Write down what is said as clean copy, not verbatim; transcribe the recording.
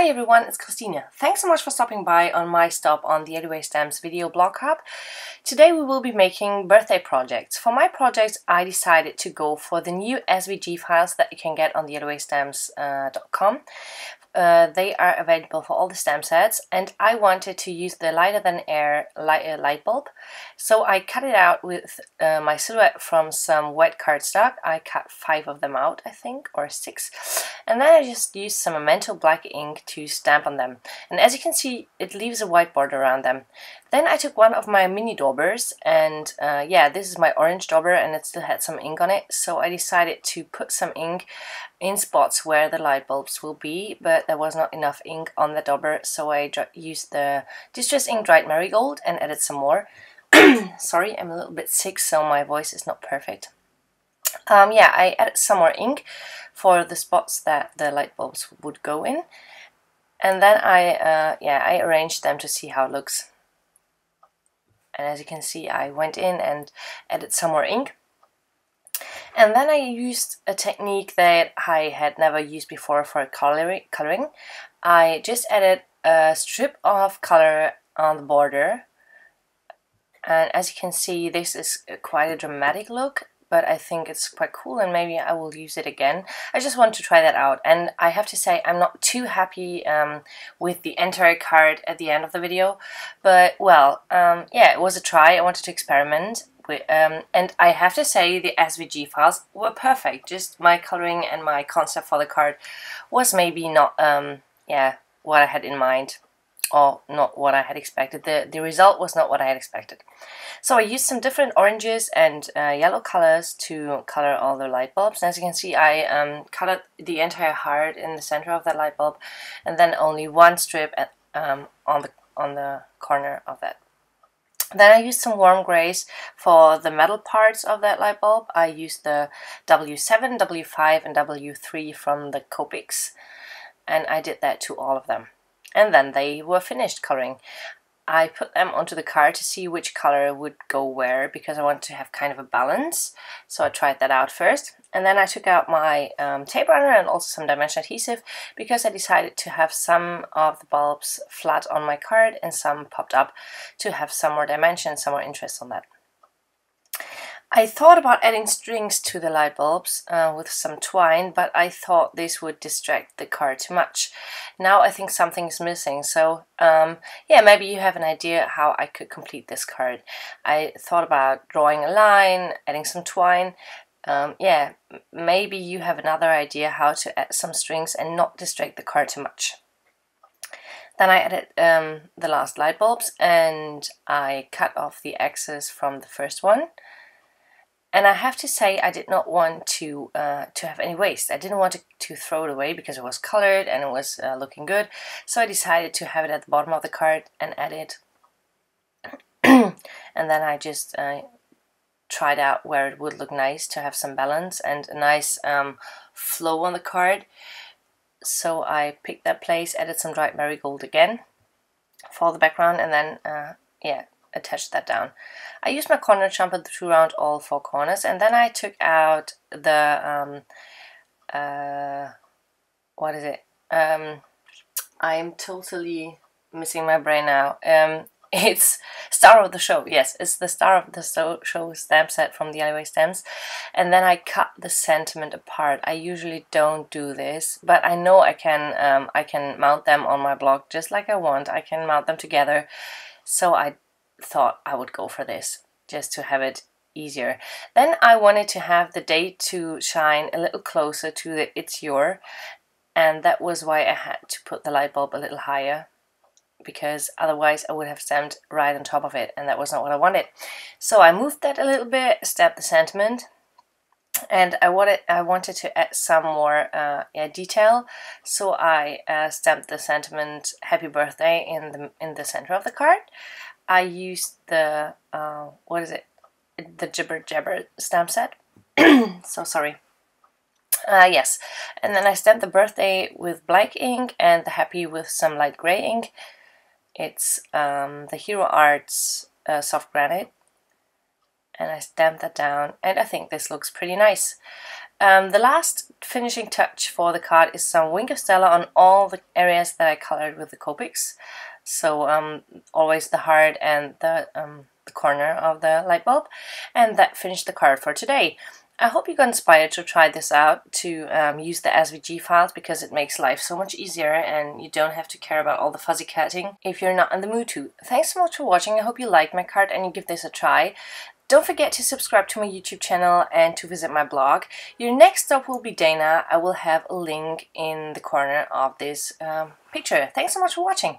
Hi everyone, it's Christina. Thanks so much for stopping by on my stop on the Anyway Stamps video blog hub. Today we will be making birthday projects. For my projects I decided to go for the new SVG files that you can get on the anyway-stamps.com. They are available for all the stamp sets, and I wanted to use the lighter than air light bulb. So I cut it out with my silhouette from some white cardstock. I cut 5 of them out, I think, or 6. And then I just used some Memento black ink to stamp on them. And as you can see, it leaves a white border around them. Then I took one of my mini daubers, and yeah, this is my orange dauber and it still had some ink on it. So I decided to put some ink in spots where the light bulbs will be, but there was not enough ink on the dauber, so I used the Distress Ink Dried Marigold and added some more. Sorry, I'm a little bit sick, so my voice is not perfect. Yeah, I added some more ink for the spots that the light bulbs would go in, and then I arranged them to see how it looks. And as you can see, I went in and added some more ink. And then I used a technique that I had never used before for coloring. I just added a strip of color on the border. And as you can see, this is quite a dramatic look, but I think it's quite cool and maybe I will use it again. I just want to try that out, and I have to say I'm not too happy with the entire card at the end of the video, but well, yeah, it was a try. I wanted to experiment. And I have to say the SVG files were perfect. Just my coloring and my concept for the card was maybe not yeah, what I had in mind, or not what I had expected. The result was not what I had expected. So I used some different oranges and yellow colors to color all the light bulbs. And as you can see, I colored the entire heart in the center of that light bulb, and then only one strip at, on the corner of that. Then I used some warm grays for the metal parts of that light bulb. I used the W7, W5 and W3 from the Copics, and I did that to all of them. And then they were finished coloring. I put them onto the card to see which color would go where, because I wanted to have kind of a balance. So I tried that out first. And then I took out my tape runner and also some dimension adhesive, because I decided to have some of the bulbs flat on my card and some popped up to have some more dimension, some more interest on that. I thought about adding strings to the light bulbs with some twine, but I thought this would distract the card too much. Now I think something's missing, so yeah, maybe you have an idea how I could complete this card. I thought about drawing a line, adding some twine. Yeah, maybe you have another idea how to add some strings and not distract the card too much. Then I added the last light bulbs, and I cut off the excess from the first one. And I have to say, I did not want to have any waste. I didn't want to throw it away because it was colored and it was looking good. So I decided to have it at the bottom of the card and add it. And then I just tried out where it would look nice to have some balance and a nice flow on the card. So I picked that place, added some dried marigold again for the background, and then yeah, attached that down. I used my corner jumper to round all 4 corners, and then I took out the what is it? I'm totally missing my brain now. It's Star of the Show. Yes, it's the Star of the Show stamp set from the Anyway Stamps. And then I cut the sentiment apart. I usually don't do this, but I know I can mount them on my blog just like I want. I can mount them together. So I thought I would go for this just to have it easier. Then I wanted to have the date to shine a little closer to the It's Your, and that was why I had to put the light bulb a little higher, because otherwise I would have stamped right on top of it, and that was not what I wanted. So I moved that a little bit, stamped the sentiment, and I wanted to add some more detail. So I stamped the sentiment "Happy Birthday" in the center of the card. I used the what is it? The Jibber Jabber stamp set. So sorry. Yes, and then I stamped the birthday with black ink and the happy with some light gray ink. It's the Hero Arts soft granite, and I stamped that down, and I think this looks pretty nice. The last finishing touch for the card is some Wink of Stella on all the areas that I colored with the Copics. So always the heart and the corner of the light bulb, and that finished the card for today. I hope you got inspired to try this out, to use the SVG files, because it makes life so much easier and you don't have to care about all the fuzzy cutting if you're not in the mood to. Thanks so much for watching. I hope you liked my card and you give this a try. Don't forget to subscribe to my YouTube channel and to visit my blog. Your next stop will be Dana. I will have a link in the corner of this picture. Thanks so much for watching.